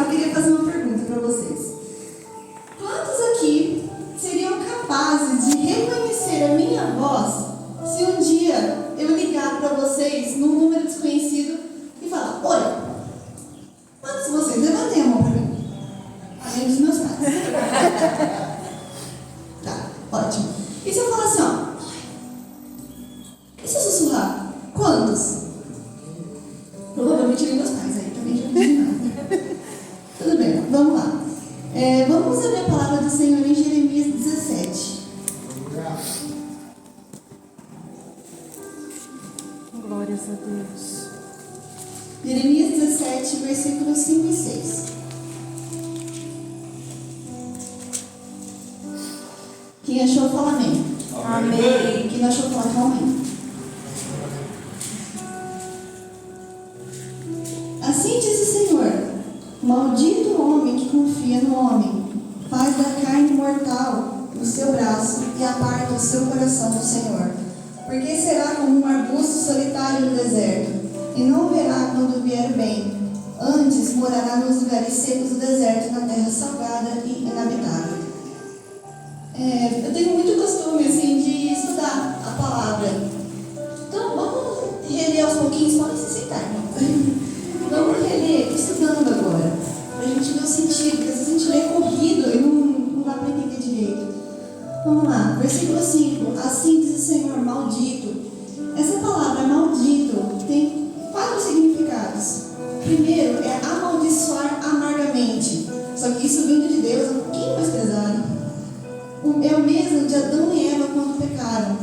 eu queria fazer uma pergunta para vocês. Quantos aqui seriam capazes de reconhecer a minha voz se um dia eu ligar para vocês num número desconhecido e falar: oi? Quantos de vocês? Levantem a mão para mim. Além dos meus pais. Tá, ótimo. E se eu falar assim, ó? E se eu sussurrar? Quantos? Provavelmente meus pais aí também já não tem nada. Tudo bem, vamos lá. Vamos abrir a palavra do Senhor em Jeremias 17. Glórias a Deus. Jeremias 17, versículos 5 e 6. Quem achou, fala amém. Amém. Quem não achou, fala amém. Assim diz o Senhor: maldito o homem que confia no homem, faz da carne mortal o seu braço e aparta o seu coração do Senhor. Porque será como um arbusto solitário no deserto, e não verá quando vier o bem. Antes morará nos lugares secos do deserto, na terra salgada e inabitável. Eu tenho muito costume assim, de estudar a palavra. Então vamos reler aos pouquinhos, podem se sentar, irmão. Vamos reler, estudando agora, para a gente ver o sentido, porque às vezes a gente lê corrido e não dá para entender direito. Vamos lá, versículo 5. Assim diz o Senhor: maldito. Essa palavra maldito tem 4 significados. Primeiro é amaldiçoar amargamente, só que isso vindo de Deus é um pouquinho mais pesado. É o mesmo de Adão e Eva quando pecaram.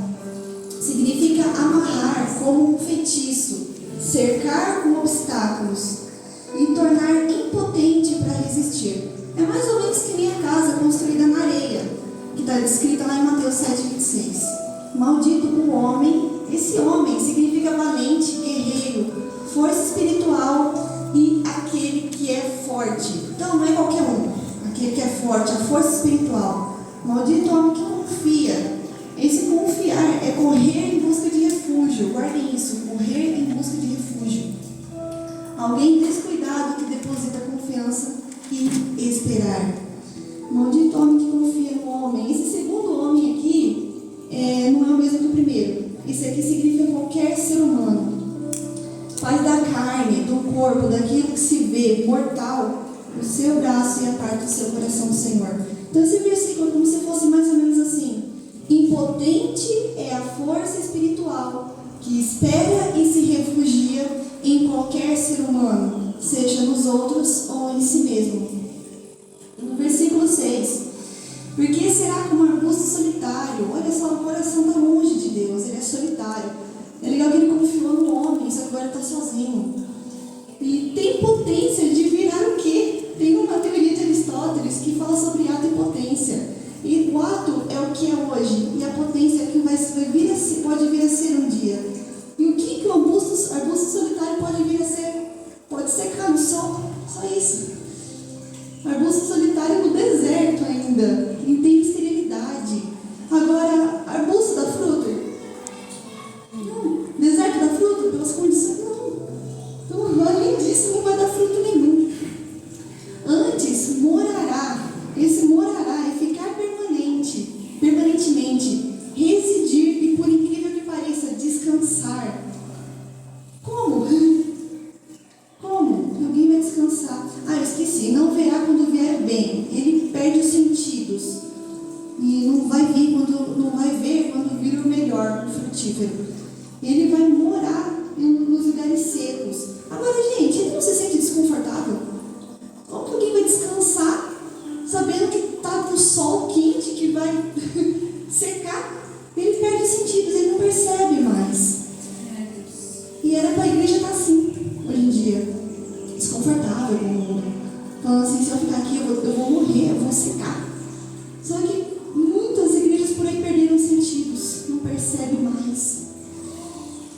Significa amarrar como um feitiço, cercar com obstáculos e tornar impotente para resistir. É mais ou menos que nem a casa construída na areia, que está descrita lá em Mateus 7,26. Maldito o homem. Esse homem significa valente, guerreiro, força espiritual e aquele que é forte. Então não é qualquer um, aquele que é forte, a força espiritual. Maldito homem que confia. Esse confiar é correr em busca de refúgio. Guardem isso, correr em busca de refúgio. Alguém descuidado que deposita confiança e esperar. Maldito homem que confia no homem. Esse segundo homem aqui não é o mesmo que o primeiro. Esse aqui significa qualquer ser humano. Faz da carne, do corpo, daquilo que se vê mortal, o seu braço e aparta o seu coração do Senhor. Então esse versículo é como se fosse mais ou menos assim: impotente é a força espiritual que espera e se refugia em qualquer ser humano, seja nos outros ou em si mesmo. No versículo 6: porque será como um arbusto solitário. Olha só, o coração está longe de Deus, ele é solitário. É legal que ele confiou no homem, só que agora está sozinho. E tem potência de virar o quê? Tem uma teoria de Aristóteles que fala sobre ato e potência. E o ato é o que é hoje, e a potência é o que pode vir a ser um dia. E o que o arbusto solitário pode vir a ser? Pode secar no sol, só isso. Arbusto solitário no deserto ainda, e tem esterilidade. Agora, arbusto dá fruta? Não. Deserto dá fruta? Pelas condições? Não. Então, além disso, não vai dar fruto nenhum. Antes, morará. Esse morará é ficar permanentemente, residir e, por incrível que pareça, descansar. Como? Como? Alguém vai descansar? Eu esqueci. Não verá quando vier o bem. Ele perde os sentidos. E não vai ver quando vir o melhor, o frutífero. Ele vai morar nos lugares secos. Agora, gente, ele não se sente desconfortável? Como que alguém vai descansar sabendo que está no sol quente que vai secar? Ele perde os sentidos, ele não percebe mais. E era para a igreja estar assim, hoje em dia. Desconfortável com o mundo. Falando assim: se eu ficar aqui, eu vou morrer, eu vou secar. Só que muitas igrejas por aí perderam os sentidos, não percebe mais.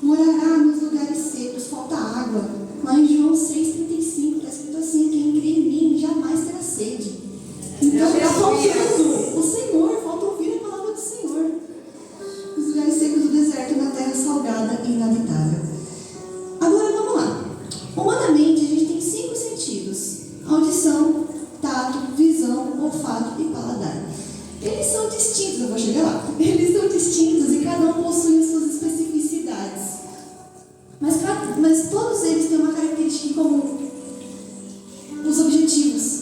Morará nos lugares secos, falta água. Lá em João 6,35 está escrito assim: quem crê em mim jamais terá sede. Então está faltando o Senhor, falta ouvir a palavra do Senhor. Nos lugares secos do deserto, na terra salgada e inabitável. Agora vamos lá. Humanamente a gente tem 5 sentidos: audição, Eles são distintos, eu vou chegar lá. Eles são distintos e cada um possui as suas especificidades. Mas todos eles têm uma característica em comum: os objetivos.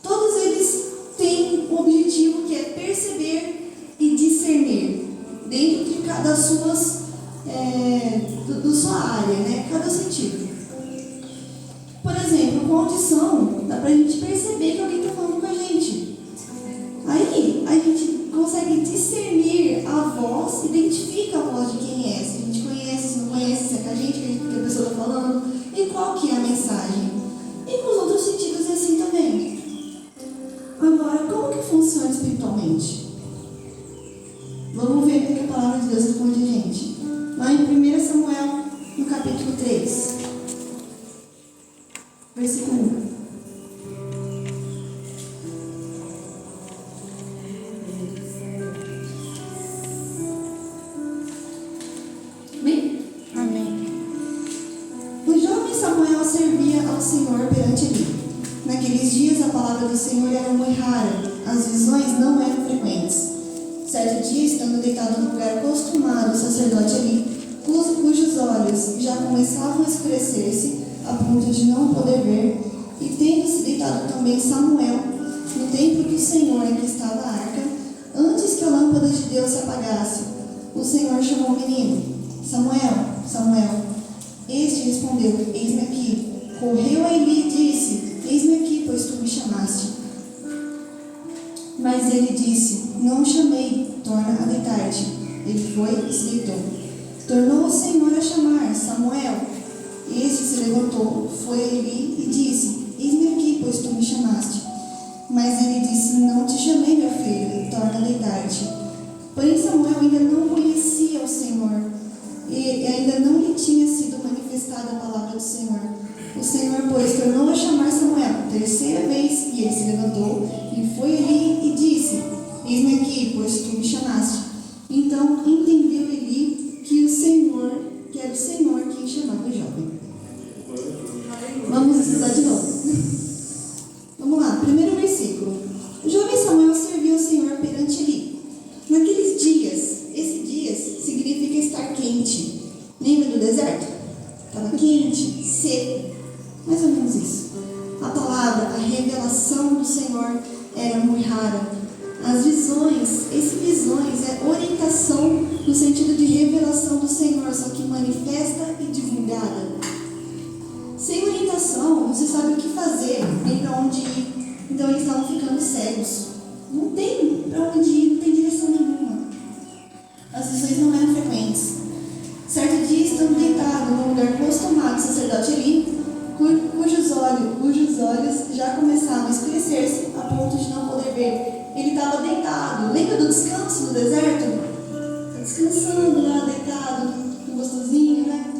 Todos eles têm um objetivo que é perceber e discernir dentro de cada suas do sua área, né? Cada sentido. Por exemplo, com audição, dá pra gente perceber que alguém está falando com a gente. Aí a gente consegue discernir a voz, identifica a voz de quem é, se a gente conhece, se não conhece, se é com a gente que a pessoa está falando, e qual que é a mensagem. E com os outros sentidos é assim também. Agora, como que funciona espiritualmente? Vamos ver o que a palavra de Deus responde a gente. Lá em 1 Samuel, no capítulo 3, versículo 1. Ao Senhor perante ele. Naqueles dias a palavra do Senhor era muito rara, as visões não eram frequentes. Certo dia, estando deitado no lugar acostumado, o sacerdote ali, cujos olhos já começavam a escurecer-se, a ponto de não poder ver, e tendo-se deitado também Samuel, no templo do Senhor em que estava a arca, antes que a lâmpada de Deus se apagasse, o Senhor chamou o menino: Samuel, Samuel. Este respondeu: Eis-me aqui. Correu a Eli e disse: Eis-me aqui, pois tu me chamaste. Mas ele disse: Não o chamei, torna a deitar-te. Ele foi e se deitou. Tornou o Senhor a chamar: Samuel. Este se levantou, foi a Eli e disse: Eis-me aqui, pois tu me chamaste. Mas ele disse: Não te chamei, meu filho, torna a deitar-te. Porém Samuel ainda não conhecia o Senhor, e ainda não lhe tinha sido manifestada a palavra do Senhor. O Senhor, pois, tornou a chamar Samuel terceira vez, e ele se levantou, e foi ali e disse: Eis-me aqui, pois tu me chamaste. Então entendeu Eli que era o Senhor quem chamava o jovem. Vamos estudar de novo. Vamos lá, primeiro versículo. O jovem Samuel serviu ao Senhor perante Eli. Naqueles dias, esse dias significa estar quente. Lembra do deserto? Estava quente, seco. Mais ou menos isso. A palavra, a revelação do Senhor era muito rara. As visões, é orientação no sentido de revelação do Senhor, só que manifesta e divulgada. Sem orientação, não se sabe o que fazer, nem para onde ir. Então eles estavam ficando cegos. Não tem para onde ir, não tem direção nenhuma. As visões não eram frequentes. Certo dia, estando deitado no lugar acostumado, o sacerdote Eli, cujos olhos já começavam a escurecer-se a ponto de não poder ver. Ele estava deitado. Lembra do descanso no deserto? Está descansando lá, deitado, gostosinho, né?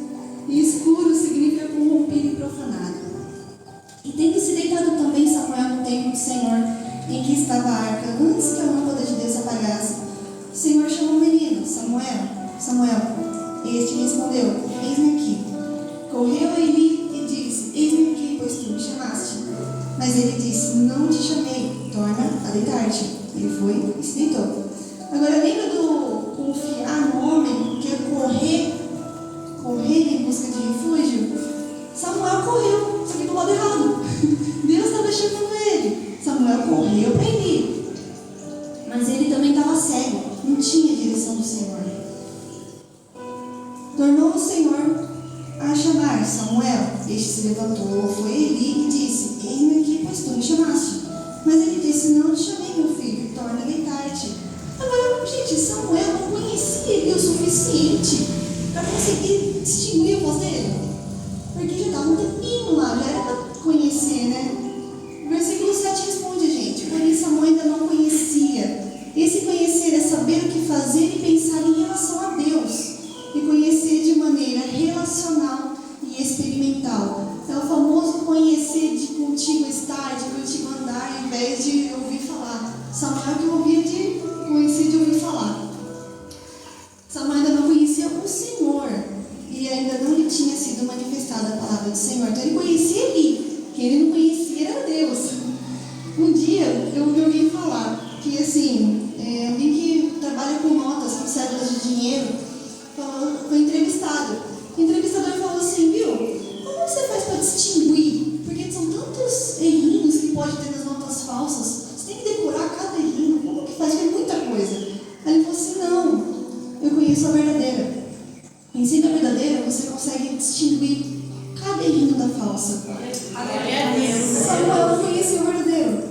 E escuro significa corrompido e profanado. E tendo se deitado também Samuel no templo do Senhor, em que estava a arca, antes que a lâmpada de Deus apagasse, o Senhor chamou o menino: Samuel, Samuel. Este respondeu: Eis-me aqui. Correu a Eli e disse: Eis-me aqui, pois tu me chamaste. Mas ele disse: Não te chamei, torna a deitar-te. Ele foi e se deitou. Agora, lembra do confiar no homem, que é correr em busca de refúgio? Samuel correu, só que do lado errado. Deus estava chamando ele. Samuel correu para Eli. Mas ele também estava cego, não tinha direção do Senhor. Tornou o Senhor a chamar Samuel. Este se levantou, foi a Eli e disse: Eis-me aqui, pois tu me chamaste. Mas ele disse: Não te chamei, meu filho, torna a deitar-te. Agora, gente, Samuel não conhecia ele o suficiente para conseguir distinguir a voz dele. Porque já estava um tempinho lá, já era para conhecer, né? O versículo 7 responde a gente: porém Samuel ainda não conhecia. Esse conhecer é saber o que fazer e pensar em relação a Deus. E conhecer de maneira relacional e experimental. É o famoso conhecer de contigo estar, de contigo andar, ao invés de ouvir falar. Samuel que ouvia de conhecer de ouvir falar. Samuel ainda não conhecia o Senhor. E ainda não lhe tinha sido manifestada a palavra do Senhor. Então ele conhecia Eli. Quem ele não conhecia era Deus. Um dia eu ouvi alguém falar: que assim, alguém que trabalha com notas, com cédulas de dinheiro, foi entrevistado. O entrevistador falou assim, viu, como você faz para distinguir? Porque são tantos errinhos que pode ter nas notas falsas, você tem que decorar cada errinho, como que faz? Tem muita coisa. Aí ele falou assim, não, eu conheço a verdadeira. Ensina a verdadeira, você consegue distinguir cada errinho da falsa. Samuel não conhecia o verdadeiro.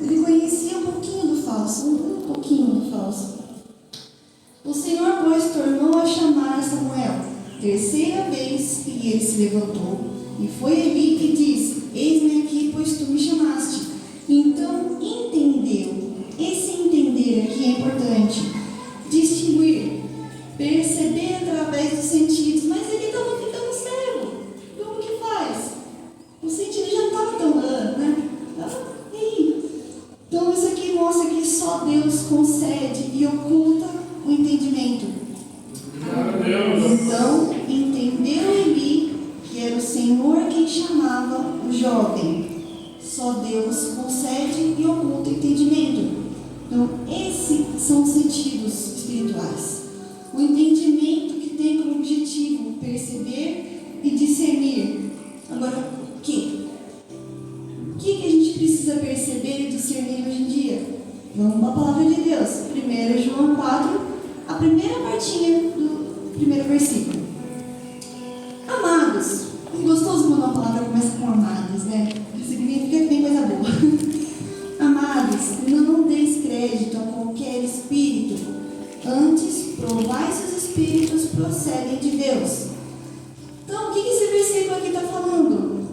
Ele conhecia um pouquinho do falso, um pouquinho do falso. O Senhor, pois, tornou a chamar Samuel, terceira vez, e ele se levantou, e foi a Eli e disse, eis-me aqui, pois tu me chamaste. Então entendeu. Esse entender aqui é importante. Distinguir, perceber através dos sentidos, mas ele estava ficando cego. Como que faz? O sentido já não estava tão dando, né? E aí? Então isso aqui mostra que só Deus concede e oculta o entendimento. Então entendeu Eli que era o Senhor quem chamava o jovem. Só Deus concede e oculta o entendimento. Então esses são os sentidos espirituais. O entendimento que tem como objetivo perceber e discernir. Agora, o que? O que a gente precisa perceber e discernir hoje em dia? Vamos para a palavra de Deus. 1 João 4, a primeira partinha do primeiro versículo. Amados. É gostoso quando uma palavra começa com amados, né? Significa que tem coisa boa. Amados, não deis crédito a qualquer espírito. Antes, provai se os espíritos procedem de Deus. Então, o que esse versículo aqui está falando?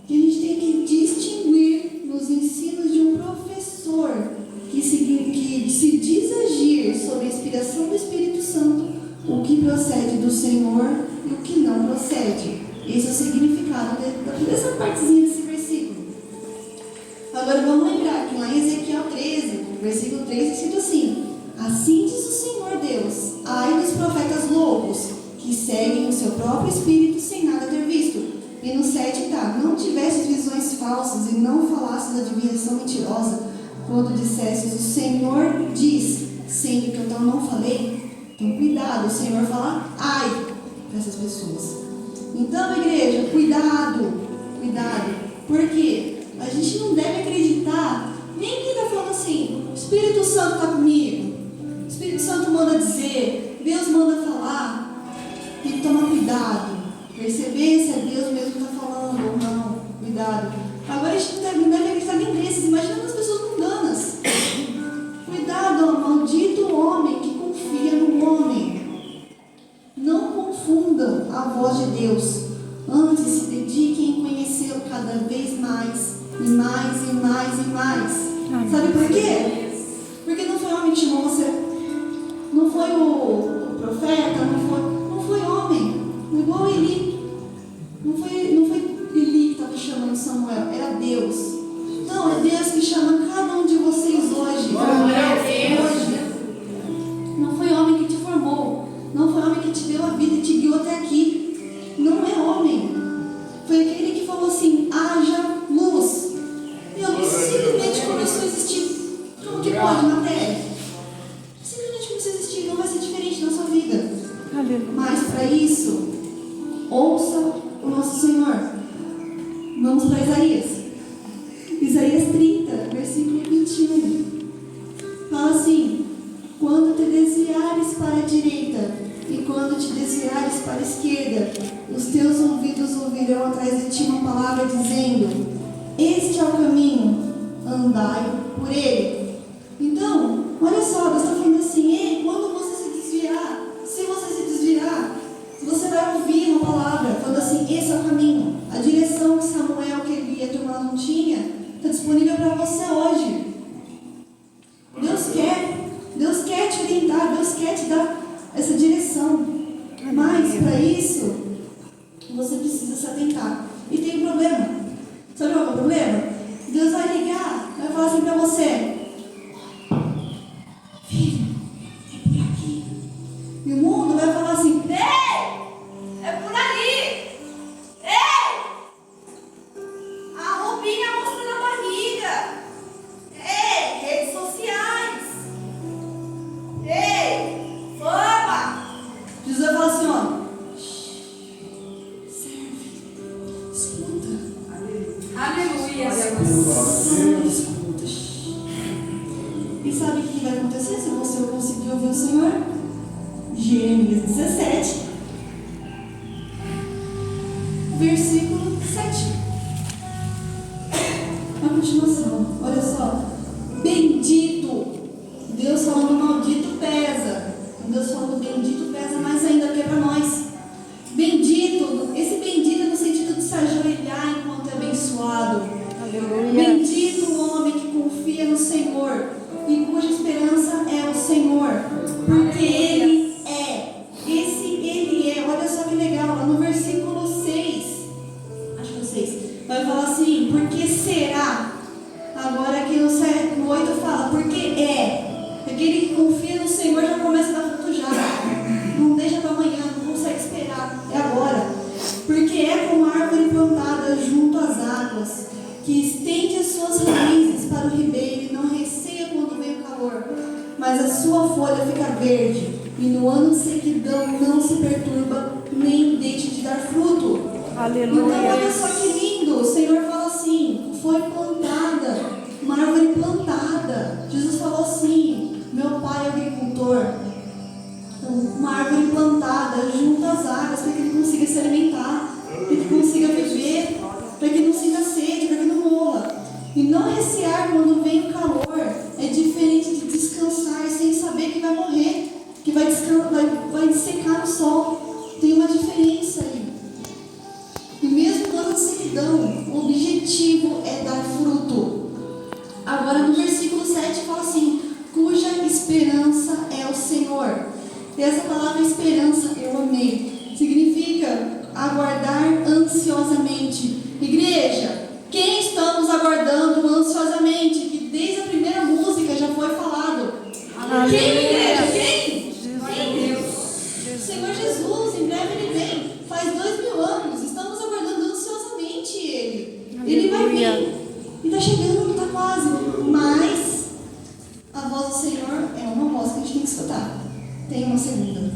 Que a gente tem que distinguir nos ensinos de um professor que se diz agir sob a inspiração do Espírito Santo, o que procede do Senhor e o que não procede. Esse é o significado dessa partezinha desse versículo. Agora vamos lembrar que lá em Ezequiel 13, versículo 3, é escrito assim: assim diz o Senhor Deus, ai dos profetas loucos, que seguem o seu próprio espírito sem nada ter visto. E no 7 está: não tivesses visões falsas e não falasses adivinhação mentirosa, quando dissesses o Senhor diz, sendo que eu não falei. Então cuidado, o Senhor fala ai dessas pessoas. Então, igreja, cuidado, por quê? A gente não deve acreditar nem quem está falando assim, o Espírito Santo está comigo, o Espírito Santo manda dizer, Deus manda falar. Tem que tomar cuidado, perceber se é Deus mesmo que está falando ou não. Cuidado. Agora a gente não deve acreditar nem desses. Imagina as pessoas mundanas. Cuidado, ó, maldito homem que confia no homem. Não confundam a voz de Deus. Antes se dediquem em conhecê-lo cada vez mais, e mais, e mais, e mais. Sabe por quê? Porque não foi homem que chamou você. Não foi o profeta, não foi homem. Igual Eli. Não foi Eli que estava chamando Samuel, era Deus. Não, é Deus que chama cada um de vocês hoje. Não foi homem que te formou. Não foi homem que te deu a vida e te guiou até aqui. Não é homem. Foi aquele que falou assim, haja luz. E a luz simplesmente começou a existir. Como que pode, matéria? Simplesmente começou a existir. Não vai ser diferente na sua vida. Mas para isso, ouça o nosso Senhor. Vamos para Isaías. Isaías 30, versículo 21. Fala assim: quando te desviares para a direita e quando te desviares para a esquerda, os teus ouvidos ouvirão atrás de ti uma palavra dizendo: este é o caminho, andai por ele. Então, olha só, Deus está falando assim: quando você se desviar, se você se desviar, você vai ouvir uma palavra falando assim: esse é o caminho. A direção que Samuel queria tomar não tinha, está disponível para você hoje. Deus quer te orientar, Deus quer te dar essa direção. Mas para isso, você precisa se atentar. E tem um problema. Sabe qual é o problema? Deus vai ligar, vai falar assim para você: filho, é por aqui. E o mundo vai falar assim: ei, é por ali. Ei, a roupinha mostrando a barriga. Ei, redes sociais. sala dos cultos. E sabe o que vai acontecer se você conseguir ouvir o Senhor? Jeremias 17, versículo 7. A continuação, olha só. Bendito. Deus falando maldito pesa. Deus falando bendito pesa mais ainda que é para nós. Bendito, esse bendito é no sentido de se ajoelhar enquanto é abençoado. Aleluia. Bendito o homem que confia no Senhor e cuja esperança é o Senhor, porque Ele é. Ele é. Olha só que legal, lá no versículo 6, acho que é 6, vai falar assim: porque será. Agora aqui no 8 fala, porque é. Aquele que confia no Senhor já começa a dar fruto já. Não deixa para amanhã, não consegue esperar. É agora. Porque é como a árvore plantada junto às águas, que estende as suas raízes para o ribeiro e não receia quando vem o calor. Mas a sua folha fica verde, e no ano de sequidão não se perturba, nem deixa de dar fruto. Aleluia. Então olha só que lindo. O Senhor fala assim: foi plantada, uma árvore plantada. Jesus falou assim: meu pai é agricultor. Então, uma árvore plantada junto às águas, para que ele consiga se alimentar, para que ele consiga viver, para que não sinta sede, para que não morra. E não recear quando vem o calor é diferente de descansar sem saber que vai morrer, que vai secar no sol. Tem uma diferença aí. E mesmo no ano de sequidão, o objetivo é dar fruto. Agora no versículo 7 fala assim: cuja esperança é o Senhor. E essa palavra esperança eu amei. Significa aguardar ansiosamente. Igreja, quem estamos aguardando ansiosamente? Que desde a primeira música já foi falado. Aleluia. Quem, igreja? Quem? Jesus. Senhor Jesus, em breve Ele vem. Faz 2000 anos, estamos aguardando ansiosamente Ele. Ele vai Aleluia. vir. E está chegando, está quase. Mas a voz do Senhor é uma voz que a gente tem que escutar. Tem uma segunda.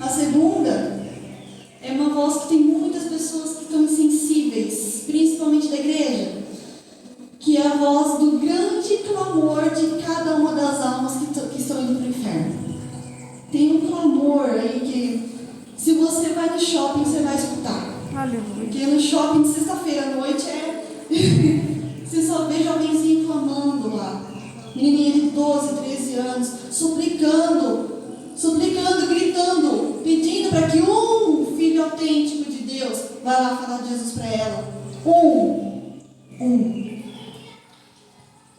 A segunda é uma voz que tem muitas pessoas que estão insensíveis, principalmente da igreja, que é a voz do grande clamor de cada uma das almas que estão indo para o inferno. Tem um clamor aí que, se você vai no shopping, você vai escutar. Aleluia. Porque no shopping de sexta-feira à noite você só vê jovenzinho clamando lá. Menininha de 12, 13 anos, suplicando, gritando, pedindo para que um filho autêntico de Deus vá lá falar de Jesus para ela.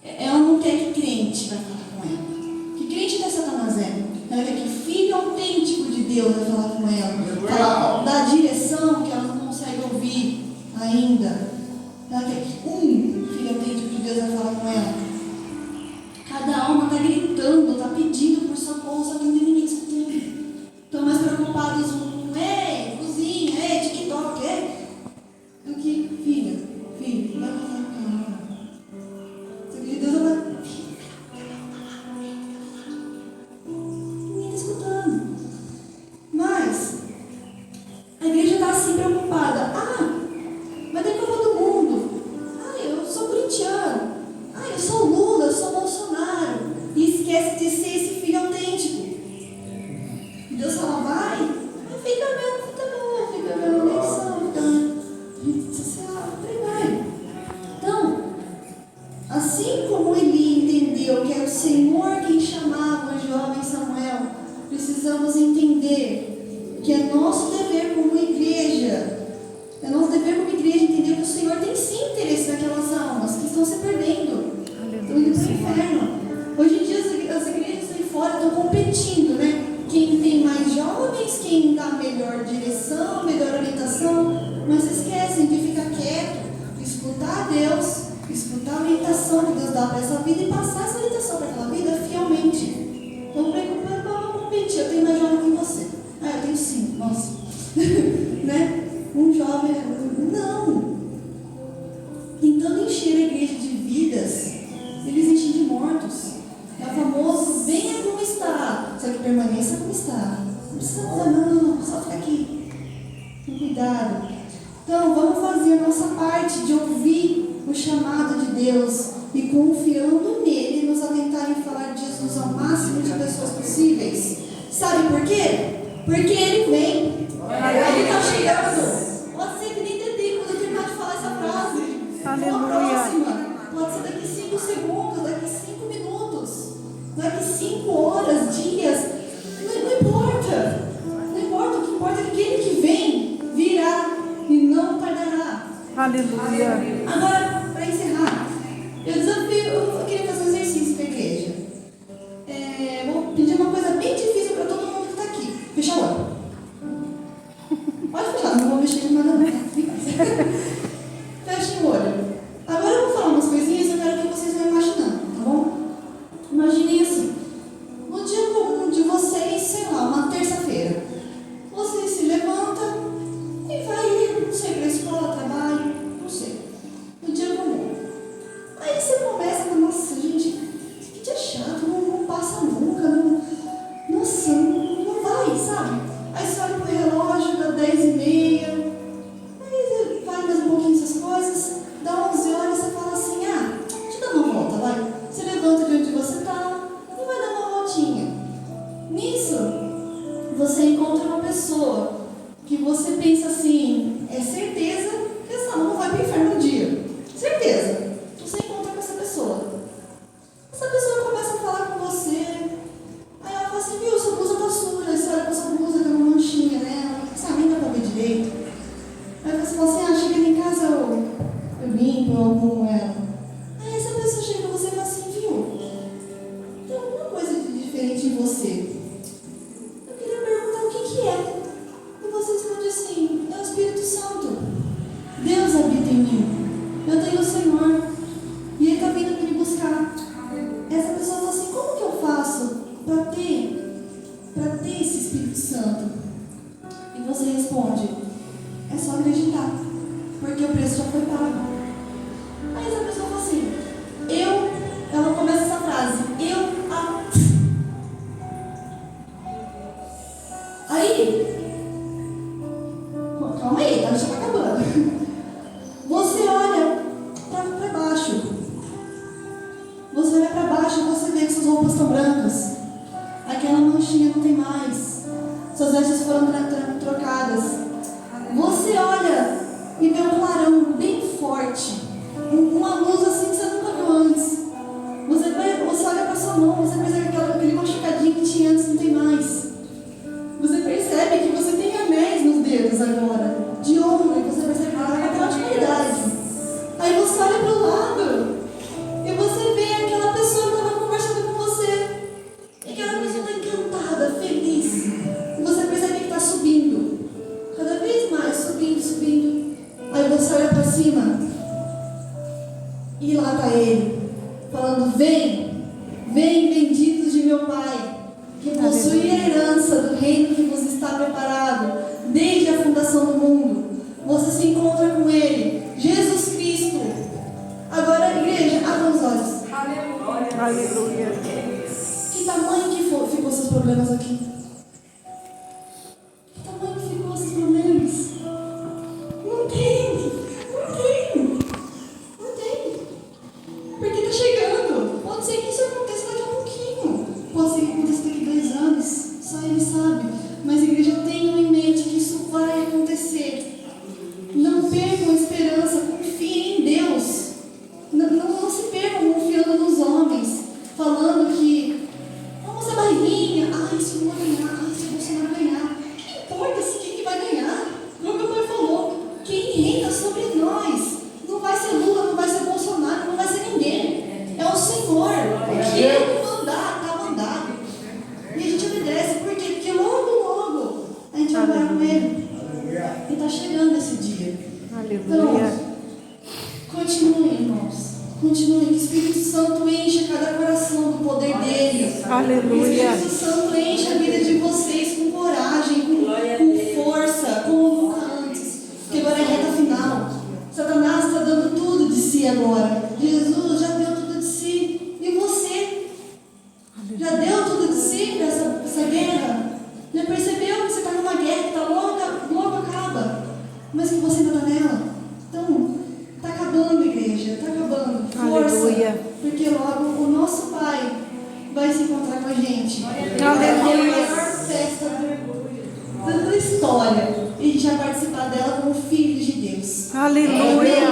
Ela não quer que crente vai falar com ela. Que crente da Satanás é? Ela quer que filho autêntico de Deus vai falar com ela. Ela dá direção que ela não consegue ouvir ainda. Ela quer que filho autêntico de Deus vai falar com ela. Cada alma está gritando, está pedindo por socorro, só que não tem ninguém escutando. Estão mais preocupados cozinha, TikTok, do que filho, vai falar com ela. Só que Deus vai. Ninguém está escutando. Mas a igreja está assim preocupada. Mas tem Copa do Mundo. Eu sou corintiano. Eu sou Lula, eu sou Bolsonaro. E esquece de ser esse filho autêntico. E Deus fala: vai, fica vendo futebol, fica vendo eleição, fica vendo rede social, por aí vai. Então, assim como Eli entendeu que é o Senhor quem chamava o jovem Samuel, precisamos entender que é nosso dever como igreja. É nosso dever como igreja entender que o Senhor tem sim interesse naquelas almas que estão se perdendo. Estão indo para o inferno. Hoje em dia as igrejas aí fora estão competindo, né? Quem tem mais jovens, quem dá melhor direção, melhor orientação, mas esquecem de ficar quieto, escutar a Deus, escutar a orientação que Deus dá para essa vida e passar essa orientação para aquela vida fielmente. Então, vamos competir. Eu tenho mais jovem que você. Eu tenho 5, nossa. Né? Um jovem, não. Tentando encher a igreja de vidas, eles enchem de mortos. É o famoso: venha como está, só que permaneça como está. Não precisa mudar, não, só fica aqui. Com cuidado. Então, vamos fazer a nossa parte de ouvir Deus e confiando nele, nos atentar em falar de Jesus ao máximo de pessoas possíveis. Sabe por quê? Porque ele vem. Ele está chegando. Pode ser que nem entender quando eu terminar de falar essa frase. Aleluia. A próxima. Pode ser daqui 5 segundos, daqui 5 minutos, daqui 5 horas, dias. Não importa. Não importa. O que importa é que aquele que vem virá e não tardará. Aleluia. Agora, para encerrar, eu queria fazer um exercício para a igreja. Vou pedir uma coisa bem difícil para todo mundo que está aqui. Fecha o olho. Pode fechar, não vou mexer em nada não. Fecha o olho. Agora eu vou falar umas coisinhas e eu quero que vocês vão imaginando, tá bom? Imaginem assim. No dia comum de vocês, sei lá, uma terça-feira. Você se levanta e vai, não sei, para a escola, trabalho, não sei. No dia comum. Aí você começa com, nossa, gente, que dia chato, não passa nunca, não, nossa, não vai, sabe? Aí você olha pro relógio, dá 10h30, aí você vai mais um pouquinho essas coisas, dá 11 horas, você fala assim, deixa eu dar uma volta, vai. Você levanta de onde você está e vai dar uma voltinha. Nisso, você encontra uma pessoa que você pensa assim, é certeza que essa alma vai para o inferno um dia. Certeza. Você encontra com essa pessoa. Essa pessoa começa a falar com você. Aí ela fala assim, viu, sua blusa tá suja. Aí você olha pra sua blusa, tem uma manchinha nela. Sabe, nem dá pra ver direito. Aí você fala assim, chegando em casa eu limpo, eu arrumo ela. Aí essa pessoa chega pra você e fala assim, viu, tem alguma coisa de diferente em você. Eu queria perguntar o que é. E você responde assim, é o Espírito Santo. Deus habita em mim. Eu tenho o Senhor. E Ele está vindo me buscar. Essa pessoa fala assim, como que eu faço para ter esse Espírito Santo? E você responde, é só acreditar, porque o preço já foi pago. Aí essa pessoa fala assim, ela começa essa frase, aí, calma aí, tá? Já está acabando. Você olha para baixo. Você olha para baixo e você vê que suas roupas estão brancas. Aquela manchinha não tem mais. Suas vestes foram trocadas. Você olha e vê um clarão bem forte. Uma luz assim que você nunca viu antes. Você olha para sua mão, você percebe que aquele machucadinho que tinha antes não tem mais. Você percebe que você tem anéis nos dedos agora, de ouro, e você percebe que ela é de qualidade. Aí você olha para o lado e você vê aquela pessoa que estava conversando com você. E aquela pessoa está encantada, feliz. E você percebe que está subindo, cada vez mais, subindo. Aí você olha para cima e lá está ele, falando, vem benditos de meu Pai, que possui a herança do reino que vos está preparado desde a fundação do mundo. Você se encontra com Ele, Jesus Cristo. Agora, igreja, abra os olhos. Aleluia. Que tamanho que ficou seus problemas aqui? Que tamanho que ficou seus problemas? Não tem. Porque está chegando. Pode ser que isso aconteça daqui a pouquinho. Pode ser que aconteça daqui a 2 anos. Só Ele sabe. Mas a igreja tenha em mente que isso vai acontecer. Não percam a esperança. Confiem em Deus. Não se percam confiando nos homens. Falando que vamos a barriguinha. Isso não vai ganhar. Se o Bolsonaro ganhar. Que importa se quem que vai ganhar? Como meu pai falou. Quem reina sobre nós não vai ser Lula, não vai ser Bolsonaro, não vai ser ninguém. É o Senhor. Que Ele mandar, está mandado. E a gente obedece. Por quê? Porque logo a gente vai morar com Ele. E está chegando esse dia. Aleluia. Então, continuem, irmãos. Continuem. Que o Espírito Santo encha cada coração do poder dele. Aleluia. Que o Espírito Santo encha a vida de vocês com coragem, com força, como nunca antes. Porque agora é reta final. Satanás está dando tudo de si agora. Jesus já deu tudo de si. E você? Já deu tudo de si para essa guerra? Já percebeu que você está numa guerra que está logo acaba? Mas que você ainda está nela? Então, está acabando, igreja. Está acabando. Força. encontrar com a gente. Aleluia. É a maior festa da história. E a gente vai participar dela como filhos de Deus. Aleluia.